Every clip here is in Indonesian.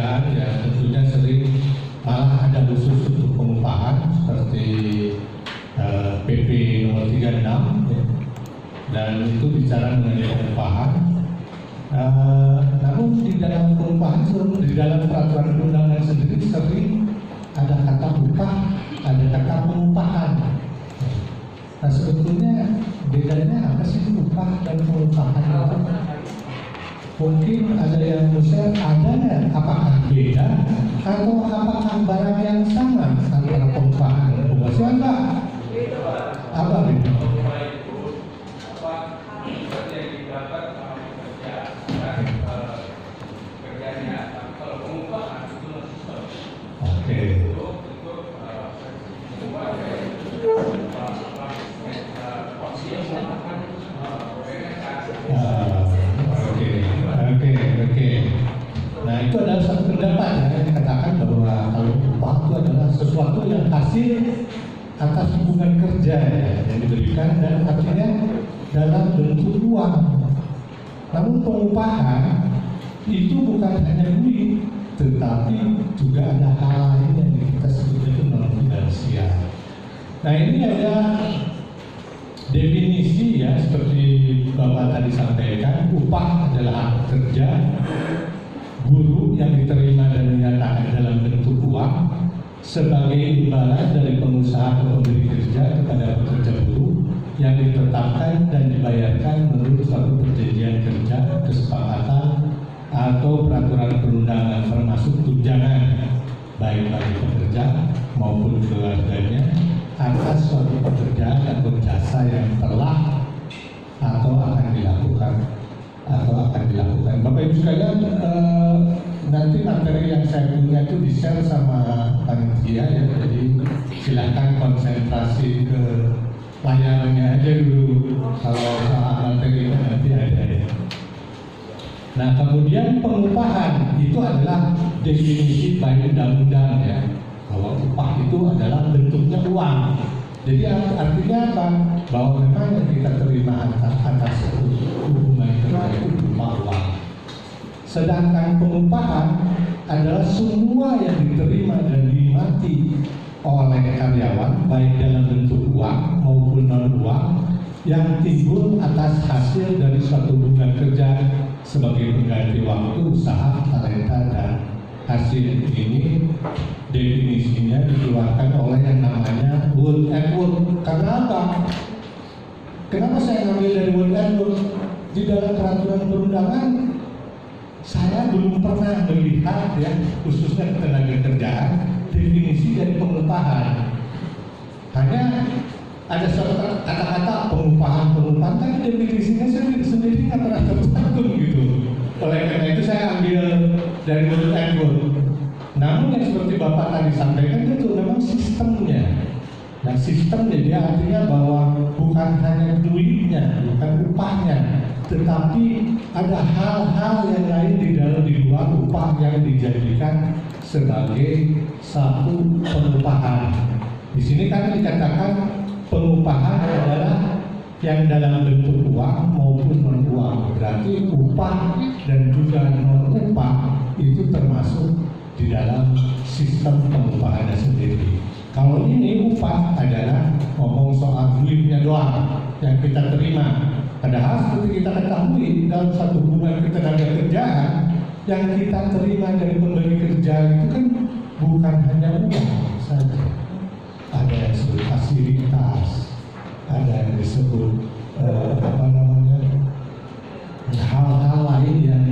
pekerjaan ya tentunya sering malah ada khusus untuk pengupahan seperti PP nomor 36 ya. Dan itu bicara mengenai pengupahan. Namun di dalam pengupahan, di dalam peraturan perundangan sendiri sering ada kata upah, ada kata pengupahan. Nah sebetulnya bedanya apa sih upah dan pengupahan itu? Mungkin ada yang musel, ada nggak? Apakah beda atau apakah barang yang sama antara pengupahan dan pengupahan? Enggak. Apa beda? Nah itu adalah satu pendapat yang dikatakan bahwa kalau upah itu adalah sesuatu yang hasil atas hubungan kerja yang diberikan dan artinya dalam bentuk uang. Namun pengupahan itu bukan hanya duit, tetapi juga ada hal lain yang kita sebut itu non finansial. Nah ini ada definisi ya seperti Bapak tadi sampaikan, upah adalah hak kerja buruh yang diterima dan dinyatakan dalam bentuk uang sebagai imbalan dari pengusaha atau pemberi kerja kepada pekerja buruh yang ditetapkan dan dibayarkan menurut suatu perjanjian kerja, kesepakatan atau peraturan perundangan termasuk tunjangan baik bagi pekerja maupun keluarganya atas suatu pekerjaan atau jasa yang telah atau akan dilakukan. Bapak Ibu sekalian, nanti materi yang saya punya itu di-share sama panitia ya, jadi silakan konsentrasi ke layarnya aja dulu kalau soal materinya nanti ada ya. Nah kemudian pengupahan itu adalah definisi by undang-undang ya, bahwa upah itu adalah bentuknya uang. Jadi artinya apa? Bahwa memang yang kita terima atas hubungan kerja itu berupa uang. Sedangkan pengupahan adalah semua yang diterima dan dinikmati oleh karyawan baik dalam bentuk uang maupun non uang yang timbul atas hasil dari suatu hubungan kerja sebagai pengganti waktu, usaha, talenta dan hasil. Ini definisinya dikeluarkan oleh yang namanya Wood and Wood. Karena apa? Kenapa saya ngambil dari Wood and Wood? Di dalam peraturan perundangan saya belum pernah melihat ya, khususnya tenaga kerjaan, definisi dari pengupahan. Hanya ada suatu kata-kata pengupahan kan definisinya sendiri nggak pernah tercantum gitu. Oleh karena itu saya ambil dari Wood and Wood. Namun yang seperti Bapak tadi sampaikan itu memang sistemnya. Nah sistemnya dia artinya bahwa bukan hanya duitnya, bukan upahnya, tetapi ada hal-hal yang lain di luar upah yang dijadikan sebagai satu pengupahan. Di sini kan dikatakan pengupahan adalah yang dalam bentuk uang maupun non uang. Berarti upah dan juga non upah itu termasuk di dalam sistem pengupahannya sendiri. Kalau ini upah adalah ngomong soal duitnya doang yang kita terima. Padahal seperti kita ketahui dalam satu hubungan ketenaga kerjaan yang kita terima dari pemberi kerja itu kan bukan hanya uang saja. Ada yang disebut fasilitas, ada yang disebut hal-hal lain yang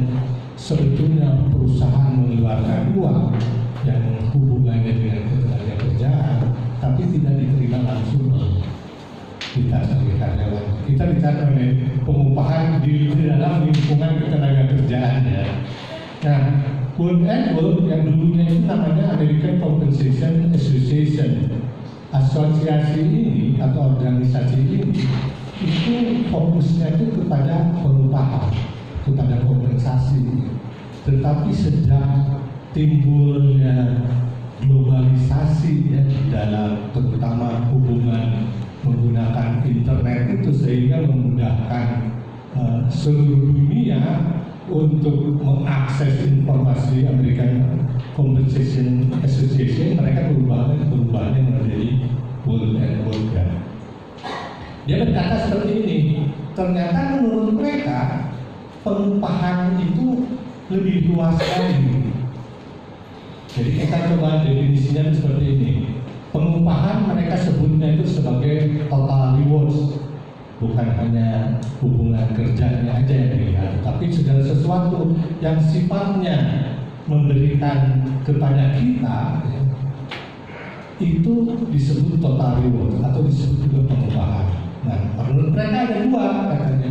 sebetulnya perusahaan mengeluarkan uang yang hubungannya dengan ketenaga kerjaan, tapi tidak diterima langsung oleh kita sebagai karyawan. Kita bicara mengenai pengupahan di dalam lingkungan ketenaga kerjaan ya. Nah, Wood and Wood yang dulunya itu namanya American Compensation Association. Asosiasi ini atau organisasi ini itu fokusnya itu kepada pengupahan, kepada kompensasi. Tetapi sejak timbulnya globalisasi ya di dalam terutama hubungan menggunakan internet itu sehingga memudahkan seluruh dunia untuk mengakses informasi American Compensation Association, mereka perubahannya menjadi World and World Gap. Dia berkata seperti ini, ternyata menurut mereka pengupahan itu lebih luas lagi. Jadi kita coba definisinya seperti ini. Pengupahan mereka sebutnya itu sebagai total rewards, bukan hanya hubungan kerjanya aja yang dilihat, tapi segala sesuatu yang sifatnya memberikan kepada kita itu disebut total reward atau disebut juga pengupahan. Nah, menurut mereka ada dua katanya.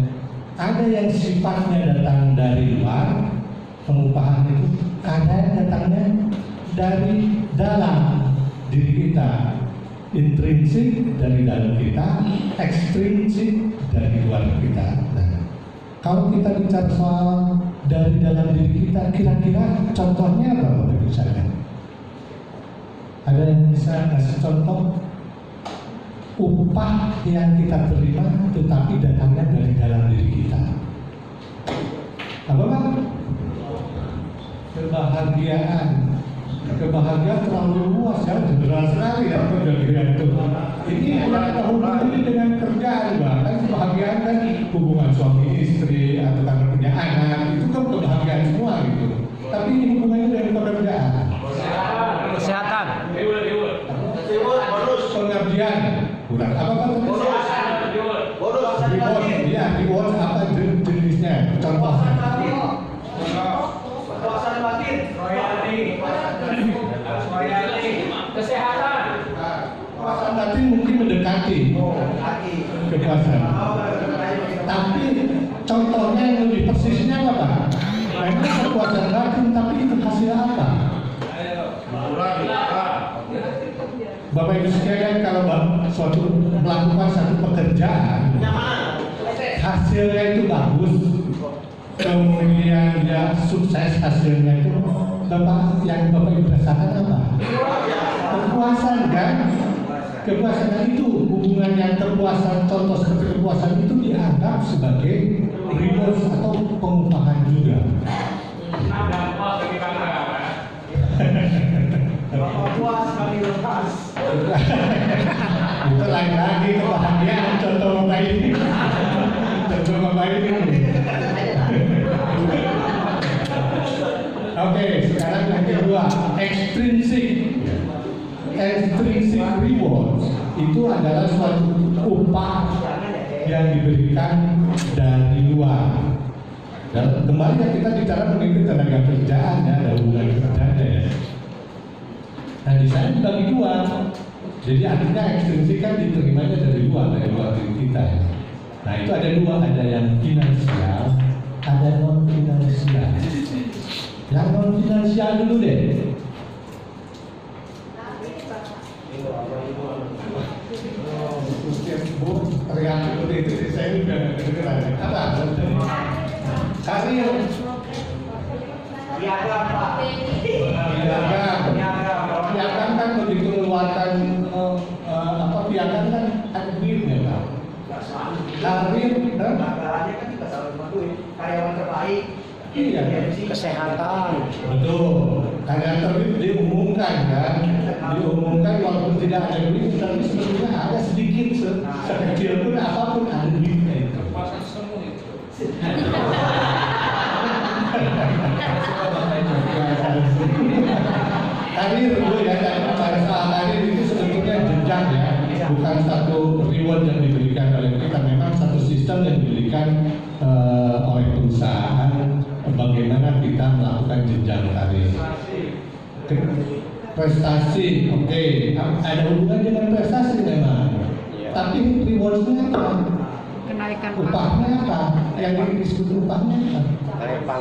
Ada yang sifatnya datang dari luar, pengupahan itu, ada yang datangnya dari dalam diri kita, intrinsik dari dalam kita, ekstrinsik dari luar kita. Nah, kalau kita bicara soal dari dalam diri kita, kira-kira contohnya apa Bapak Ibu sekalian? Ada yang bisa ngasih contoh upah yang kita terima tetapi datangnya dari dalam diri kita? Apa Pak? Kebahagiaan terlalu luas ya, general sekali ya kebahagiaan itu. Ini ada hubungannya dengan kerjaan, bahkan kebahagiaan kan hubungan suami istri atau karena punya anak, itu kan kebahagiaan semua gitu. Tapi ini hubungannya dengan pekerjaan. Kesehatan. Bonus pengabdian. Kurang apa Pak? Bonus. Iya, reward apa jenisnya? Contoh. Kepuasan batin, kesehatan. Kepuasan batin mungkin mendekati kepuasan. Tapi contohnya yang lebih persisnya apa Pak? Memang kepuasan batin, tapi itu hasil apa? Bapak Ibu sekalian, kalau melakukan satu pekerjaan, hasilnya itu bagus, kemudian dia sukses hasilnya itu, yang Bapak Ibu rasakan apa? Kepuasan kan? Kepuasan itu hubungan yang kepuasan, contoh seperti kepuasan itu dianggap sebagai reward atau pengupahan juga. Puas kami lepas. Itu lain lagi kebahagiaan, contoh Bapak ini. Contoh Bapak ini. Oke, sekarang yang kedua, extrinsic reward itu adalah suatu upah yang diberikan dari luar. Dan kembali kita bicara mengenai tenaga kerjaan ya, ada hubungan kerjanya ya. Nah di sana dibagi dua. Jadi artinya ekstrinsik kan diterimanya dari luar diri kita ya. Nah itu ada dua, ada yang finansial, ada non finansial. Yang non finansial dulu deh. Teriak seperti itu, saya juga kedengeran. Apa? Karir. Piagam kan begitu mengeluarkan piagam kan ada duitnya Pak. Karir, Anggarannya kan kita selalu bantuin karyawan terbaik. iya. Kesehatan. Betul. Karena terbit diumumkan kan, diumumkan walaupun tidak ada duit, tapi sebetulnya ada sedikit sekecil pun apapun ada duitnya itu. Pasang semua itu. Karir dulu ya, pada saat karir itu sebetulnya jenjang ya, bukan satu reward yang diberikan oleh kita, memang satu sistem yang diberikan oleh perusahaan bagaimana kita melakukan jenjang karir. Prestasi, oke, ada hubungan dengan prestasi memang, tapi rewardnya apa? Kenaikan Upahnya apa? Yang disebut upahnya apa?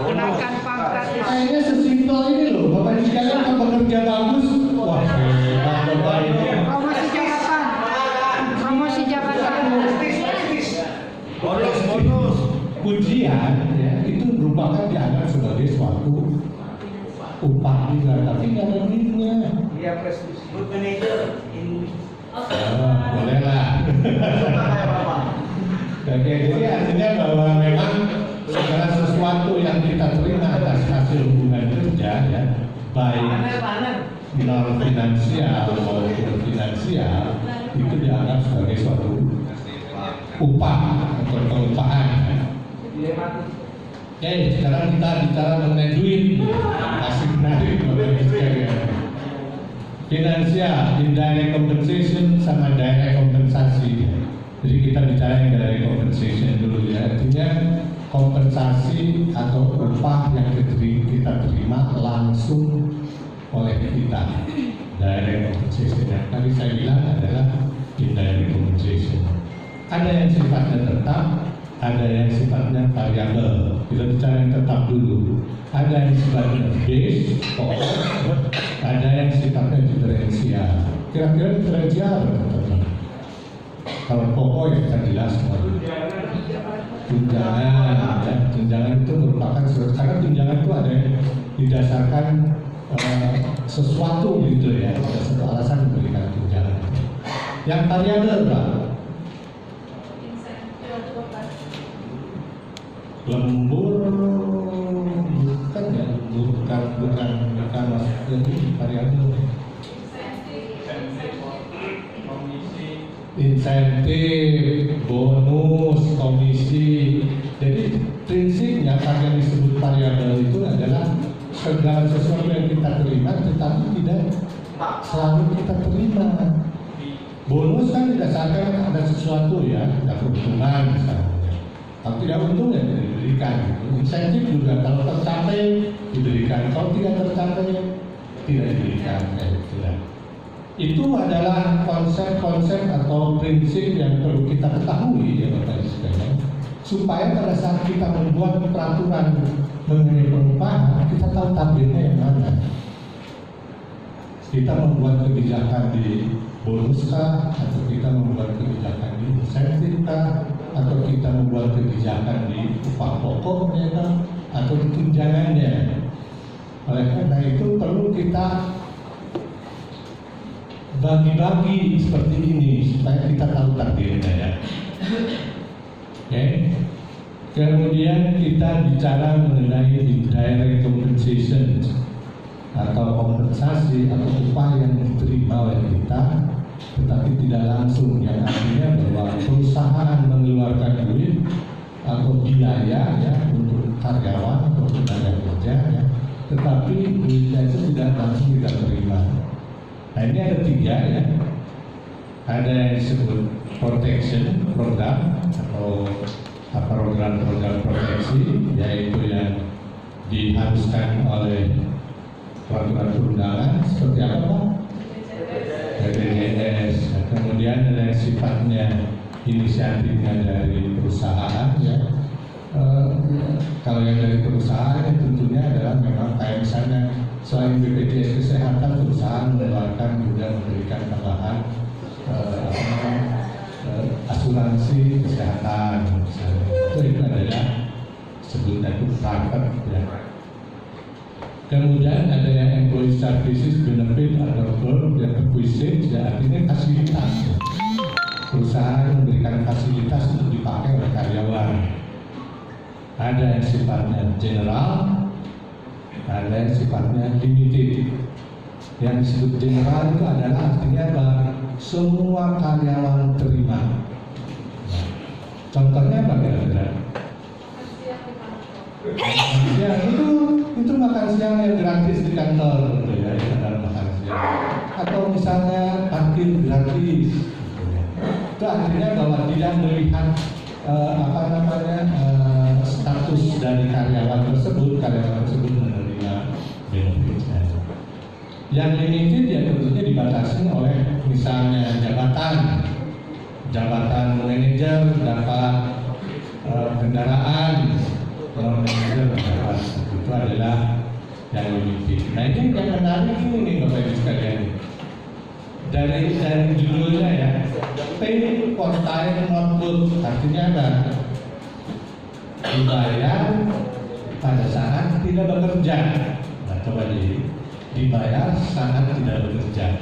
Kenaikan pangkat. Kayaknya sesimpel ini loh, Bapak Ibu sekalian kalau bekerja bagus, wah hebat Bapak ini. Promosi jabatan. Promosi jabatan. Bonus. Pujian ya, itu merupakan dianggap sebagai suatu upah juga, tapi nggak ada duitnya. Dia prestisi. Good manager in Boleh lah. Oke, jadi artinya bahwa memang segala sesuatu yang kita terima atas hasil hubungan kerja ya, baik non finansial maupun finansial, itu dianggap sebagai suatu upah atau pengupahan. Oke, sekarang kita bicara mengenai duit. Asik menarik Bapak Ibu sekalian. Finansial, indirect compensation sama direct kompensasi. Jadi kita bicara yang direct compensation dulu ya. Artinya kompensasi atau upah yang kita terima langsung oleh kita. Direct compensation yang tadi saya bilang adalah indirect compensation. Ada yang sifatnya tetap, ada yang sifatnya variabel. Kita bicara yang tetap dulu. Ada yang sifatnya base, pokok, ada yang sifatnya diferensial. Kira-kira diferensial apa teman-teman? Kalau pokok ya kita jelas semua. Tunjangan, ya. Tunjangan itu merupakan karena tunjangan itu ada yang didasarkan sesuatu gitu ya, ada satu alasan memberikan tunjangan. Yang variabel berapa? Lembur bukan ya, bukan masuk ke variabel. Insentif, bonus, komisi. Jadi prinsipnya yang disebut variabel itu adalah segala sesuatu yang kita terima tetapi tidak selalu kita terima. Bonus kan didasarkan ada sesuatu ya, ada keuntungan misalnya. Kalau tidak untung ya tidak diberikan. Insentif juga kalau tercapai diberikan, kalau tidak tercapai tidak diberikan. Itu adalah konsep-konsep atau prinsip yang perlu kita ketahui ya Bapak Ibu sekalian, supaya pada saat kita membuat peraturan mengenai pengupahan kita tahu tabirnya yang mana. Kita membuat kebijakan di bonus kah, atau kita membuat kebijakan di insentif kah, atau kita membuat kebijakan di upah pokoknya kah, atau di tunjangannya. Oleh karena itu perlu kita bagi-bagi seperti ini supaya kita tahu takdirnya ya. Oke. Kemudian kita bicara mengenai indirect compensation atau kompensasi atau upah yang diterima oleh kita tetapi tidak langsung, yang artinya bahwa perusahaan mengeluarkan duit atau biaya ya untuk karyawan atau tenaga kerja ya, tetapi duitnya itu tidak langsung kita terima. Nah ini ada tiga ya, ada yang disebut protection program atau program proteksi, yaitu yang diharuskan oleh peraturan perundangan seperti apa Pak? BPJS. Kemudian ada yang sifatnya inisiatifnya dari perusahaan ya. Kalau yang dari perusahaan ya tentunya adalah memang kayak misalnya selain BPJS kesehatan, perusahaan mengeluarkan juga memberikan tambahan asuransi kesehatan misalnya. Itu adalah sebutan itu private ya. Kemudian ada yang employee services benefit atau verb yang acquisition ya, artinya fasilitas ya. Perusahaan memberikan fasilitas untuk dipakai oleh karyawan. Ada yang sifatnya general, ada yang sifatnya limited. Yang disebut general itu adalah artinya bahwa semua karyawan terima. Contohnya apa kira-kira? Ya itu makan siang yang gratis di kantor gitu ya, itu adalah makan siang. Atau misalnya parkir gratis. Gitu ya. Itu artinya bahwa tidak melihat status dari karyawan tersebut menerima benefitnya. Yang limited ya tentunya dibatasi oleh misalnya jabatan manajer dapat kendaraan, kalau manajer dapat, itu adalah yang limited. Nah ini yang menarik ini nih Bapak Ibu sekalian. Dari judulnya ya, pay for time not good, artinya apa? Dibayar pada saat tidak bekerja. Nah coba dibayar saat tidak bekerja.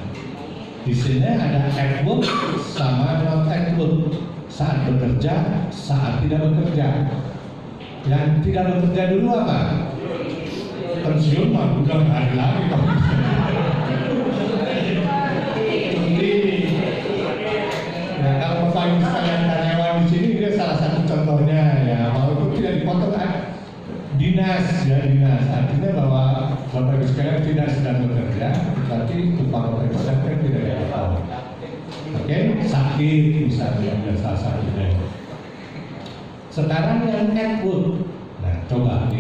Di sini ada at work sama not at work. Saat bekerja, saat tidak bekerja. Yang tidak bekerja dulu apa? Pensiun mah udah nggak ada lagi kamu. Nah, kalau Bapak Ibu sekalian karyawan di sini dia salah satu contohnya ya, walaupun tidak dipotong dinas ya dinas, artinya bahwa Bapak Ibu sekalian tidak sedang bekerja, tapi upah Bapak Ibu sekalian tidak dipotong. Oke, sakit misalnya ada salah satunya. Sekarang yang network, nah coba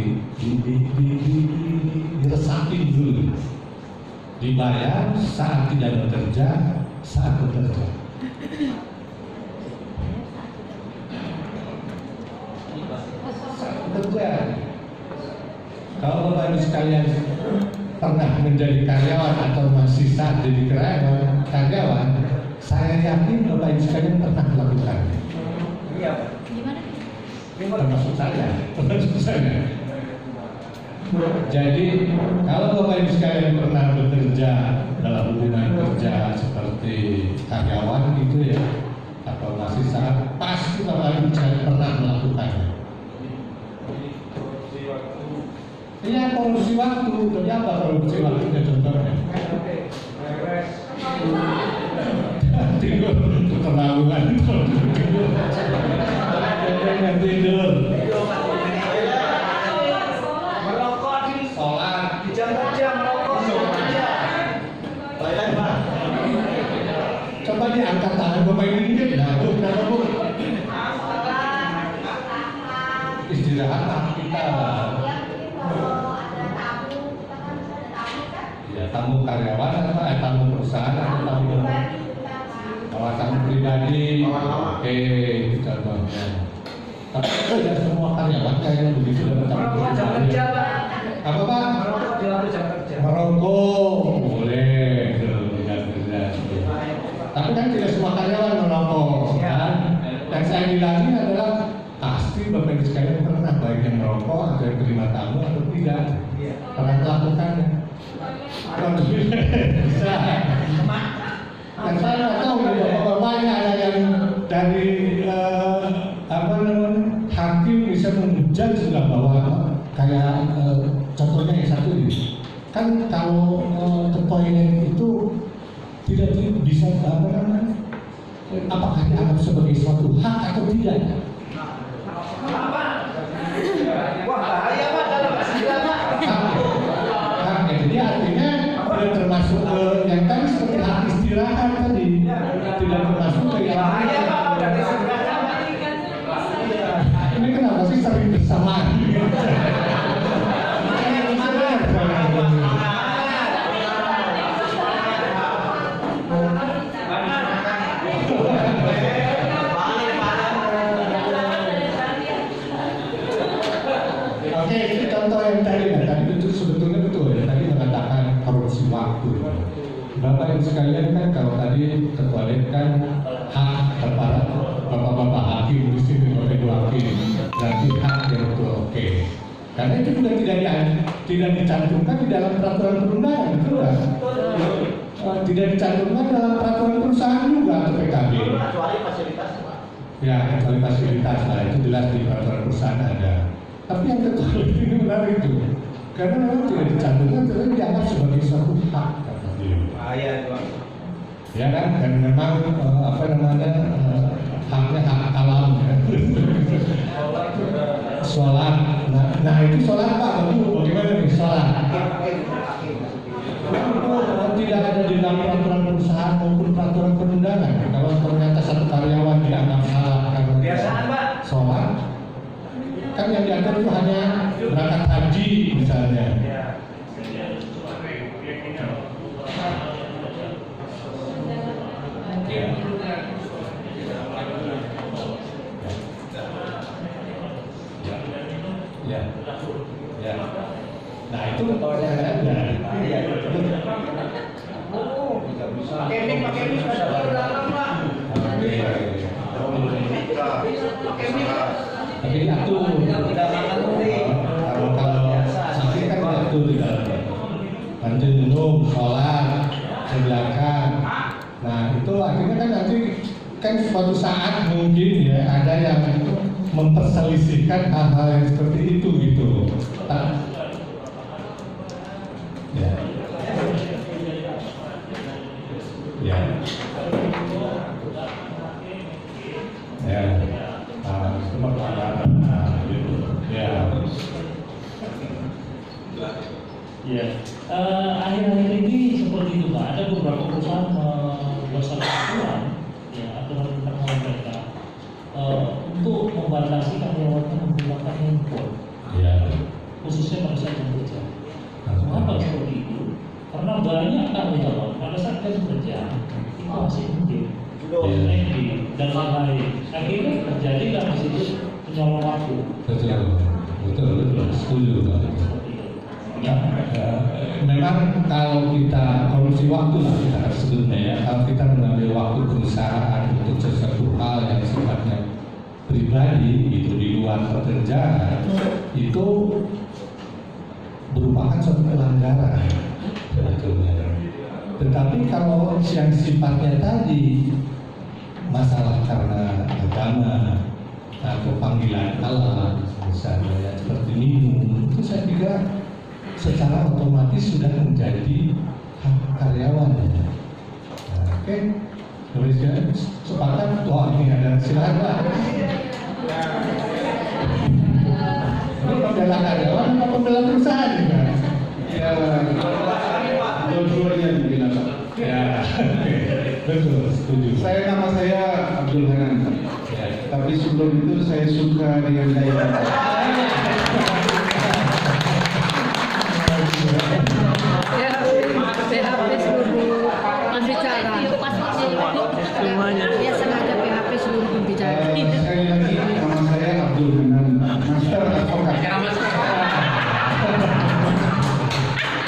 diresapin dulu, dibayar saat tidak bekerja, saat bekerja. Bekerja. Kalau Bapak Ibu sekalian pernah menjadi karyawan atau masih saat jadi karyawan, saya yakin Bapak Ibu sekalian pernah melakukannya. Iya. Termasuk saya. Jadi kalau Bapak Ibu sekalian pernah bekerja dalam hubungan kerja seperti karyawan gitu ya, atau masih saat, pasti Bapak Ibu sekalian pernah melakukannya. Iya, korupsi waktu. Tapi apa korupsi waktunya contohnya? Tidur, keterlaluan. Tidur. Merokok di Sholat. di jam kerja merokok kerja. Baik, Pak. Coba diangkat tangan Bapak Ibu dikit. Nah, Bu, kenapa Bu? Istirahat kita. Ya, tamu karyawan atau tamu perusahaan atau tamu kalau tamu pribadi, oke, contohnya. Tapi tidak semua karyawan kayaknya begitu dapat tamu Merokok jam pribadi. kerja, Pak. Apa Pak? Merokok di luar jam kerja. Merokok boleh, tidak kerja. Tapi kan tidak semua karyawan merokok, kan? Yang saya bilangin adalah pasti Bapak Ibu sekalian pernah baik yang merokok atau yang terima tamu atau tidak pernah melakukannya. Kalau bisa. Dan saya nggak tahu di Bapak-bapaknya ada yang dari hakim bisa menghujat sudah bahwa kayak contohnya yang satu ini kan kalau ke toilet itu tidak bisa apakah dianggap sebagai suatu hak atau tidak? Wah, bahaya Pak kalau nggak segera Pak. Hak, jadi artinya tidak termasuk ke yang tadi seperti hak istirahat tadi, tidak termasuk ke yang Bahaya Pak kalau udah disegerakan. ini kenapa sih sering bersamaan? Oke, itu contoh yang tadi kan, tadi itu sebetulnya betul ya, tadi mengatakan korupsi waktu. Bapak Ibu sekalian kan kalau tadi terkait kan hak para bapak-bapak hakim di sini, Bapak Ibu hakim, berarti hak yang betul oke. Karena itu juga tidak dicantumkan di dalam peraturan perundangan, betul kan? Tidak dicantumkan dalam peraturan perusahaan juga atau PKB. Kecuali fasilitas Pak. Ya, kecuali fasilitas lah, itu jelas di peraturan perusahaan ada. Tapi yang kedua ini menarik itu, karena memang tidak dicantumkan, tetapi dianggap sebagai suatu hak. Kata dia. Bahaya Pak. Ya kan, dan memang haknya hak alam ya. Sholat, nah itu sholat Pak, bagaimana nih sholat? Tidak ada di dalam peraturan perusahaan maupun peraturan perundangan. Kalau ternyata satu karyawan dianggap salah karena Biasaan Pak. sholat, kan yang diatur itu hanya berangkat haji misalnya. Ya. Ya. Nah itu pertanyaannya. Pakai mic sudah belakang Pak. Pakai mic. Tapi diatur. Kalau sakit kan diatur di dalamnya. Bantu minum, sholat, sediakan. Nah itu akhirnya kan nanti kan suatu saat mungkin ya ada yang memperselisihkan hal-hal yang seperti itu gitu. Ya. Ya. Ya. Itu pelanggaran gitu. Ya. Ya, akhir-akhir ini seperti itu Pak. Ada beberapa perusahaan membuat satu aturan, ya aturan internal mereka untuk membatasi karyawannya menggunakan handphone, Ya. khususnya pada saat jam kerja. Mengapa seperti itu? Karena banyak karyawan pada saat jam kerja itu masih mungkin dan lain-lain. Akhirnya terjadi kan di situ penyolong waktu. Betul, setuju. Ya, memang kalau kita korupsi waktu lah kita sebutnya ya, kalau kita mengambil waktu perusahaan untuk sesuatu hal yang sifatnya pribadi itu di luar pekerjaan itu merupakan suatu pelanggaran sebetulnya. Tetapi kalau yang sifatnya tadi masalah karena agama atau panggilan Allah misalnya ya, seperti minum itu saya kira secara otomatis sudah menjadi hak karyawan. Oke, kemudian sepakat. Wah, ini ada silakan Pak. Ini pembela karyawan atau pembela perusahaan juga? Ya, dua-duanya mungkin apa? Ya, oke, betul, setuju. Nama saya Abdul Hanan. Ya. Tapi sebelum itu saya suka dengan gaya. PHP seluruh pembicara. Dia sengaja PHP seluruh pembicara. Sekali lagi nama saya Abdul Hanan, Master Advokat.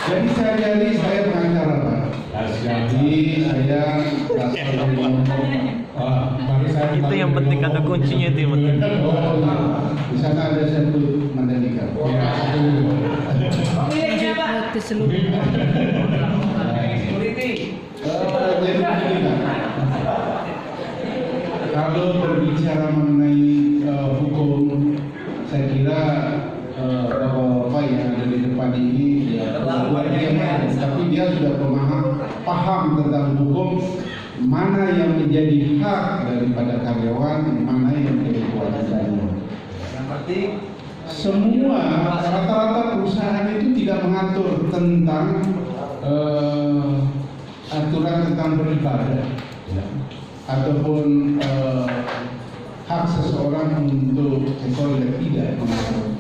Jadi sehari-hari saya pengacara Pak. Jadi saya Itu yang penting, kata kuncinya itu yang penting. Di sana ada satu Mandalika. Di seluruh. Jadi begini, kalau berbicara mengenai hukum, saya kira bapak-bapak yang ada di depan ini tapi dia sudah paham tentang hukum, mana yang menjadi hak daripada karyawan, mana yang menjadi kewajibannya. Yang penting Semua rata-rata perusahaan itu tidak mengatur tentang aturan tentang beribadah, ya, ataupun hak seseorang untuk sekolah tidak mengatur.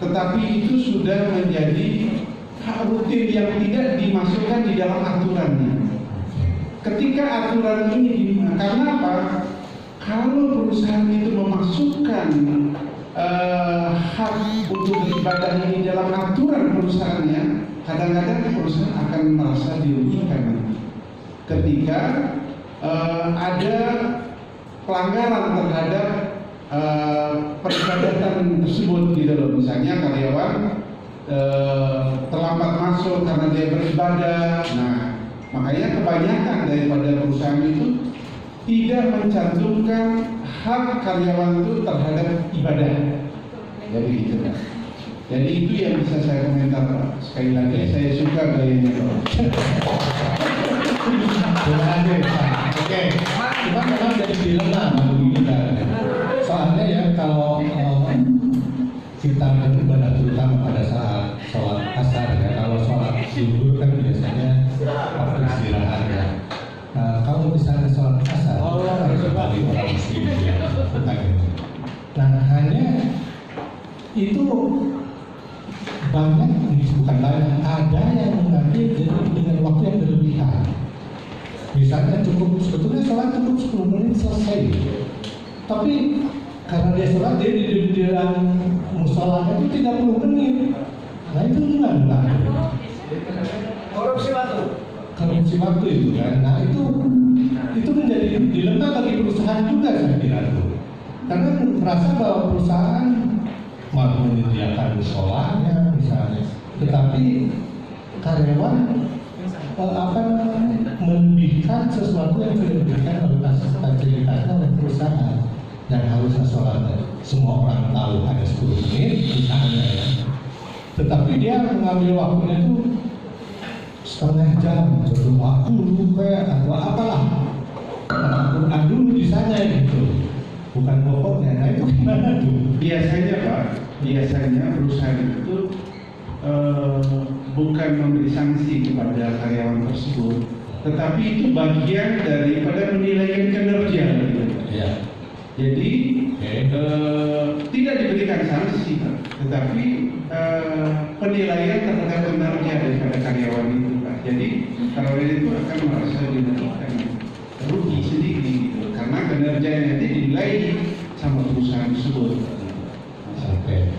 Tetapi itu sudah menjadi hak rutin yang tidak dimasukkan di dalam aturannya. Ketika aturan ini, karena apa? Kalau perusahaan itu memasukkan hak untuk beribadah ini dalam aturan perusahaannya, kadang-kadang perusahaan akan merasa dirugikan nanti. Ketika ada pelanggaran terhadap peribadatan tersebut gitu loh. Misalnya karyawan terlambat masuk karena dia beribadah. Nah, makanya kebanyakan daripada perusahaan itu tidak mencantumkan hak karyawan itu terhadap ibadah. Jadi gitu kan. Jadi itu yang bisa saya komentar Pak. Sekali lagi saya suka gayanya Pak. Terima kasih Pak. Oke, cuma memang jadi dilema bagi kita. Soalnya ya kalau kita beribadah terutama pada saat sholat asar ya, kalau sholat zuhur kan biasanya waktu istirahat ya. Kalau misalnya sholat asar, harus kembali orang muslim ya, bukan itu. Nah hanya itu banyak, bukan banyak, ada yang mengambil dengan waktu yang berlebihan. Misalnya sebetulnya sholat cukup 10 menit selesai, tapi karena dia sholat dia di dalam musolanya itu 30 menit. Nah itu gimana Pak? korupsi waktu. Korupsi waktu itu kan. Nah itu menjadi dilema bagi perusahaan juga saya kira tuh. Karena merasa bahwa perusahaan mau menyediakan musolanya misalnya, tetapi karyawan melebihkan sesuatu yang sudah diberikan oleh fasilitasnya oleh perusahaan. yang harusnya sholatnya semua orang tahu ada 10 menit misalnya ya. Tetapi dia mengambil waktunya itu setengah jam, sebelum waktu kayak atau apalah. Al-Quran dulu di sana gitu, bukan pokoknya. Nah itu gimana tuh? Biasanya Pak, perusahaan itu bukan memberi sanksi kepada karyawan tersebut, tetapi itu bagian daripada penilaian kinerja. Ya. Jadi tidak diberikan sanksi, tetapi penilaian terhadap kinerja daripada karyawan itu, Pak. Jadi karyawan itu akan merasa dirugikan, rugi sendiri gitu, karena kinerjanya dinilai sama perusahaan tersebut. Oke.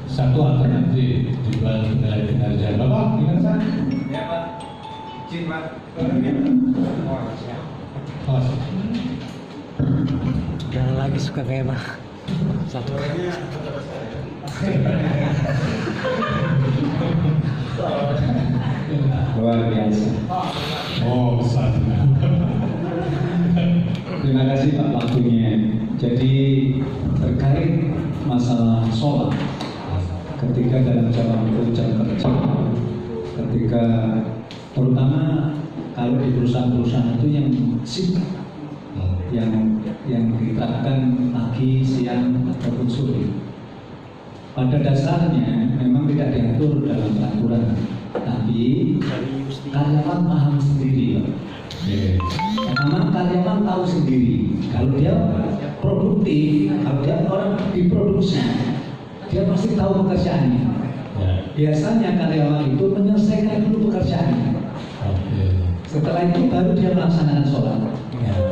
Satu alternatif jual nilai kinerja. Bapak gimana Pak? Ya Pak. Izin Pak. Oh, Jangan lagi suka kayak mah. Satu. Luar biasa. oh satu. Terima kasih Pak waktunya. Jadi terkait masalah sholat, ketika dalam jam kerja, ketika terutama kalau di perusahaan-perusahaan itu yang shift, yang diterapkan pagi, siang ataupun sore. Pada dasarnya memang tidak diatur dalam peraturan, tapi karyawan paham sendiri, Pak. Pertama karyawan tahu sendiri kalau dia produktif, kalau dia orang diproduksi, dia pasti tahu pekerjaannya. Biasanya karyawan itu menyelesaikan dulu pekerjaannya. Setelah itu baru dia melaksanakan sholat.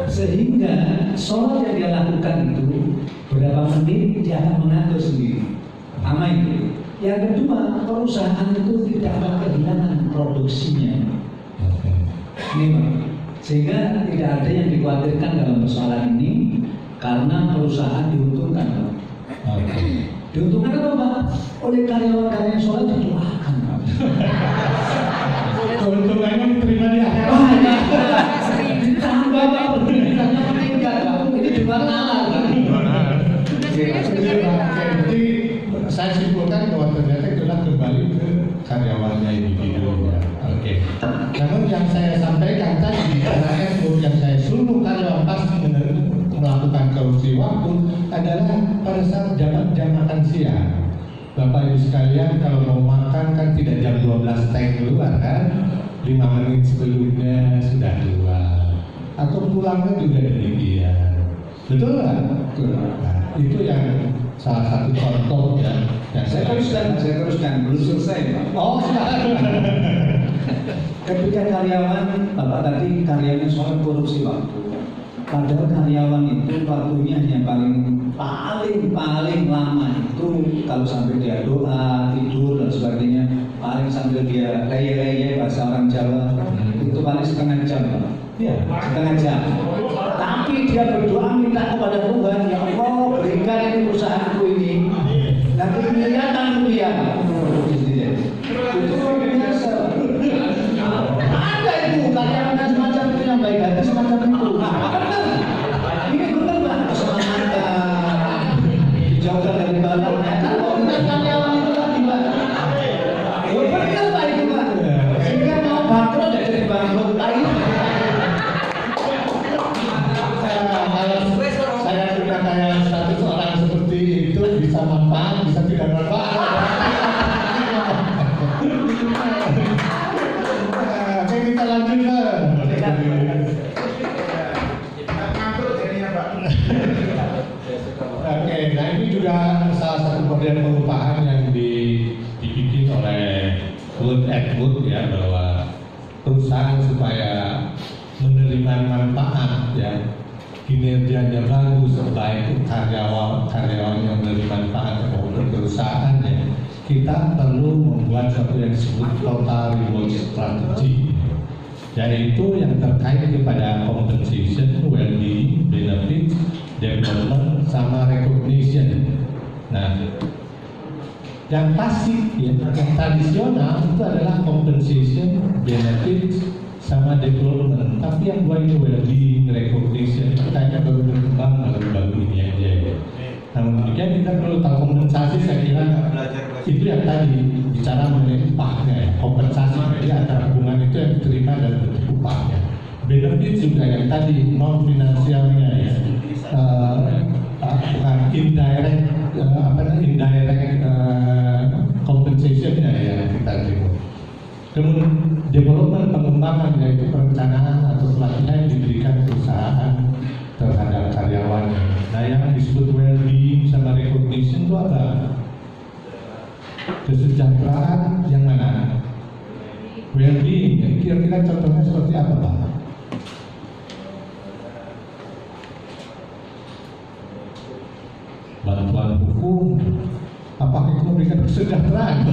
Sehingga sholat yang dia lakukan itu berapa menit dia akan mengatur sendiri. Pertama itu. Yang kedua, perusahaan itu tidak akan kehilangan produksinya. Ini Pak. Sehingga tidak ada yang dikhawatirkan dalam persoalan ini karena perusahaan diuntungkan. Diuntungkan apa Pak? Oleh karyawan-karyawan sholat didoakan. Keuntungannya diterima di akhirat. Ditambah Pak, pendidikannya meningkat Pak. Ini juga nalar Pak. Jadi saya simpulkan bahwa ternyata itulah kembali ke karyawannya individu. Oke. Namun yang saya sampaikan tadi karena effort yang saya suruh karyawan pasti melakukan korupsi waktu adalah pada saat jam makan siang. Bapak Ibu sekalian kalau mau makan kan tidak jam 12 teng keluar kan, 5 menit sebelumnya sudah keluar. Atau pulangnya juga demikian. Betul nggak? Nah, itu yang salah satu contoh ya. Yang Saya teruskan, belum selesai Pak. Oh, silakan. Ketika karyawan, Bapak tadi karyawan soal korupsi waktu. Padahal karyawan itu waktunya hanya paling lama itu kalau sampai dia doa, tidur dan sebagainya, paling sambil dia leye-leye bahasa orang Jawa, itu paling setengah jam Pak. Ya. Setengah jam. Tapi dia berdoa minta kepada Tuhan, ya Allah berikan ini perusahaanku ini. Nanti kelihatan rupiah. Itu luar biasa. Ada itu karyawan semacam itu yang baik hati semacam itu. Ini benar Pak, keselamatan dijauhkan dari balanya. Kalau benar karyawan itu tadi Pak. Ya benar Pak itu Pak. Sehingga mau bangkrut tidak jadi bangkrut. Kalau saya sudah kayak status orang seperti itu bisa manfaat, bisa tidak manfaat. Oke, kita lanjut lah. Oke, nah ini juga salah satu model pengupahan yang dibikin oleh Wood Atwood ya, bahwa perusahaan supaya menerima manfaat ya, kinerjanya bagus, baik karyawan yang menerima manfaat maupun perusahaan ya, kita perlu membuat sesuatu yang disebut total reward strategy, yaitu yang terkait kepada compensation, well-being, benefit, development, sama recognition. Nah, yang pasif ya, yang tradisional itu adalah compensation, benefit, sama development. Tapi yang dua ini well-being, recognition itu kayaknya baru berkembang baru ini aja ya. Namun demikian kita perlu tahu kompensasi, saya kira itu yang tadi bicara mengenai upahnya ya, kompensasi jadi antara hubungan itu yang diterima dan bentuk upahnya. Benefit juga yang tadi non finansialnya ya, bukan indirect compensationnya ya kita terima. Kemudian development, pengembangan yaitu perencanaan atau pelatihan yang diberikan perusahaan terhadap karyawannya. Nah yang disebut well-being sama recognition itu apa? Kesejahteraan yang mana? Well-being, kira-kira contohnya seperti apa Pak? Bantuan hukum, apakah itu memberikan kesejahteraan?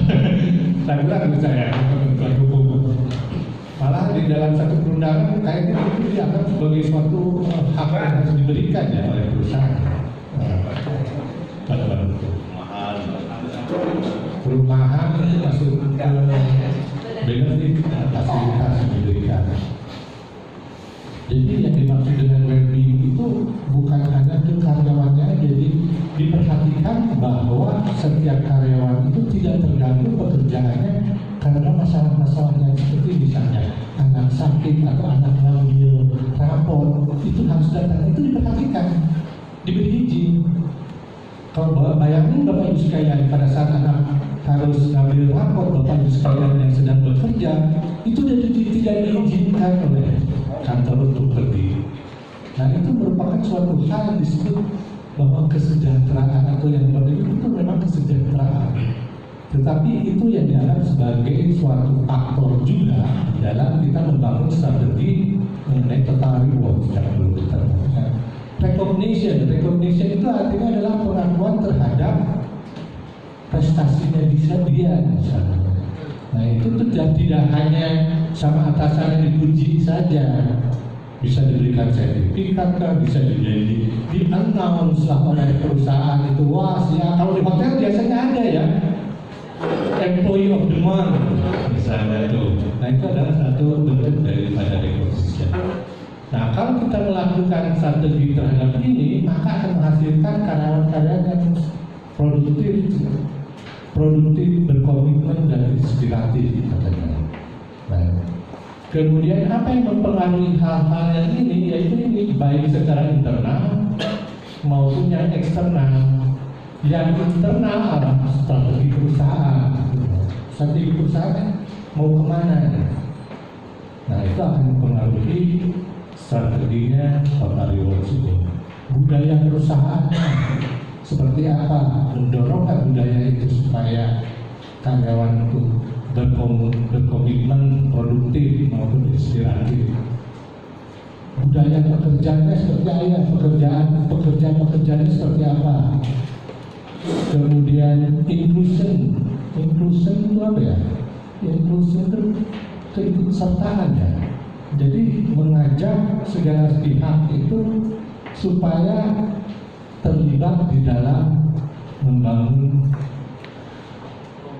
Saya bilang saya bantuan hukum. Malah di dalam satu perundangan kayaknya itu dianggap sebagai suatu hak yang harus diberikan ya oleh perusahaan. Bantuan hukum. Perumahan itu masuk ke benefit fasilitas yang diberikan. Jadi yang dimaksud dengan well-being itu bukan hanya ke karyawannya, jadi diperhatikan bahwa setiap karyawan itu tidak terganggu pekerjaannya karena masalah-masalah yang seperti misalnya anak sakit atau anak ngambil rapor itu harus datang, itu diperhatikan, diberi izin. Kalau bayangin Bapak Ibu sekalian pada saat anak harus ngambil rapor, Bapak Ibu sekalian yang sedang bekerja itu tidak diizinkan oleh kantor untuk pergi. Nah itu merupakan suatu hal yang disebut bahwa kesejahteraan atau yang penting itu memang kesejahteraan. Tetapi itu yang dianggap sebagai suatu faktor juga dalam kita membangun strategi mengenai total reward yang perlu kita lakukan. Recognition itu artinya adalah pengakuan terhadap prestasinya dia misalnya. Nah itu tidak hanya sama atasannya dipuji saja, bisa diberikan sertifikat kan, bisa di-announce lah oleh perusahaan itu. Wah, ya kalau di hotel biasanya ada ya, employee of the month misalnya itu. Nah itu adalah satu bentuk daripada recognition. Nah kalau kita melakukan strategi terhadap ini, maka akan menghasilkan karyawan-karyawan yang produktif, berkomitmen dan inspiratif katanya. Nah, kemudian apa yang mempengaruhi hal-hal yang ini, yaitu ini baik secara internal maupun yang eksternal. Yang internal adalah strategi perusahaan. Strategi perusahaan mau kemana? Nah itu akan mempengaruhi strateginya total reward ini. Budaya perusahaannya seperti apa? Mendorongkan budaya itu supaya karyawan itu berkomitmen, produktif maupun inspiratif. Budaya pekerjaannya seperti apa? Pekerjaan-pekerjaannya seperti apa? Kemudian inclusion itu apa ya? Inclusion itu keikutsertaan ya. Jadi mengajak segala pihak itu supaya terlibat di dalam membangun